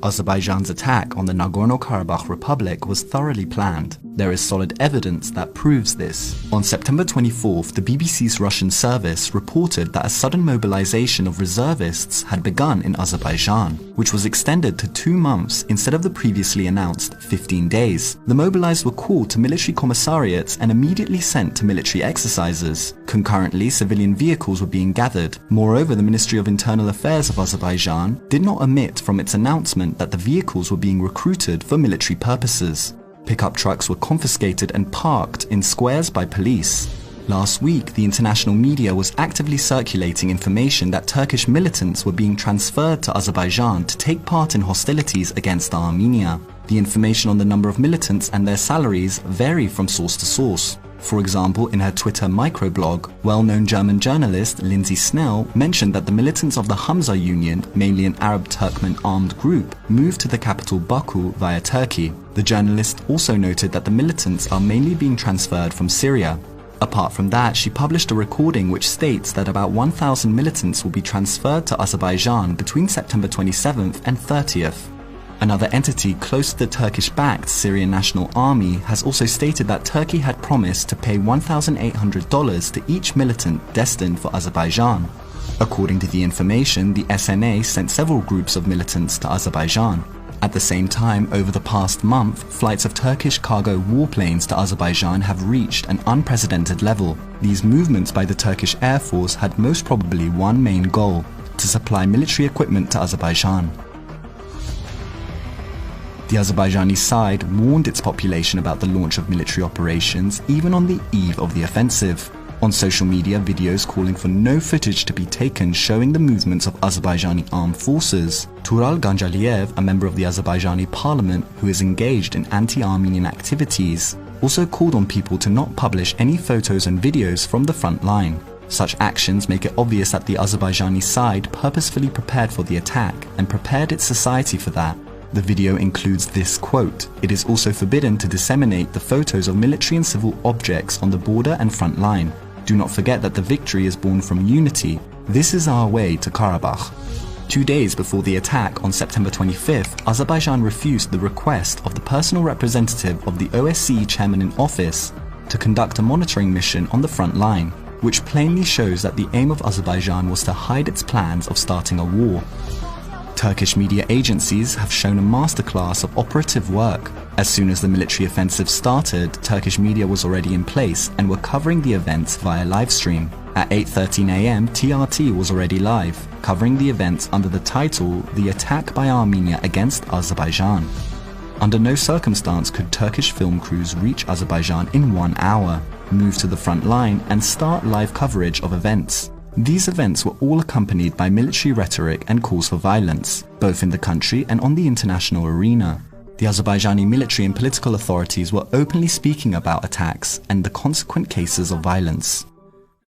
Azerbaijan's attack on the Nagorno-Karabakh Republic was thoroughly planned. There is solid evidence that proves this. On September 24th, the BBC's Russian service reported that a sudden mobilization of reservists had begun in Azerbaijan, which was extended to 2 months instead of the previously announced 15 days. The mobilized were called to military commissariats and immediately sent to military exercises. Concurrently, civilian vehicles were being gathered. Moreover, the Ministry of Internal Affairs of Azerbaijan did not omit from its announcement that the vehicles were being recruited for military purposes. Pickup trucks were confiscated and parked in squares by police. Last week, the international media was actively circulating information that Turkish militants were being transferred to Azerbaijan to take part in hostilities against Armenia. The information on the number of militants and their salaries vary from source to source. For example, in her Twitter microblog, well-known German journalist Lindsay Snell mentioned that the militants of the Hamza Union, mainly an Arab Turkmen armed group, moved to the capital Baku via Turkey. The journalist also noted that the militants are mainly being transferred from Syria. Apart from that, she published a recording which states that about 1,000 militants will be transferred to Azerbaijan between September 27th and 30th. Another entity close to the Turkish-backed Syrian National Army has also stated that Turkey had promised to pay $1,800 to each militant destined for Azerbaijan. According to the information, the SNA sent several groups of militants to Azerbaijan. At the same time, over the past month, flights of Turkish cargo warplanes to Azerbaijan have reached an unprecedented level. These movements by the Turkish Air Force had most probably one main goal: to supply military equipment to Azerbaijan. The Azerbaijani side warned its population about the launch of military operations even on the eve of the offensive. On social media, videos calling for no footage to be taken showing the movements of Azerbaijani armed forces. Tural Ganjaliev, a member of the Azerbaijani parliament who is engaged in anti-Armenian activities, also called on people to not publish any photos and videos from the front line. Such actions make it obvious that the Azerbaijani side purposefully prepared for the attack and prepared its society for that. The video includes this quote: "It is also forbidden to disseminate the photos of military and civil objects on the border and front line. Do not forget that the victory is born from unity. This is our way to Karabakh." 2 days before the attack on September 25th, Azerbaijan refused the request of the personal representative of the OSCE chairman in office to conduct a monitoring mission on the front line, which plainly shows that the aim of Azerbaijan was to hide its plans of starting a war. Turkish media agencies have shown a masterclass of operative work. As soon as the military offensive started, Turkish media was already in place and were covering the events via livestream. At 8:13 AM, TRT was already live, covering the events under the title "The Attack by Armenia Against Azerbaijan." Under no circumstance could Turkish film crews reach Azerbaijan in 1 hour, move to the front line, and start live coverage of events. These events were all accompanied by military rhetoric and calls for violence, both in the country and on the international arena. The Azerbaijani military and political authorities were openly speaking about attacks and the consequent cases of violence.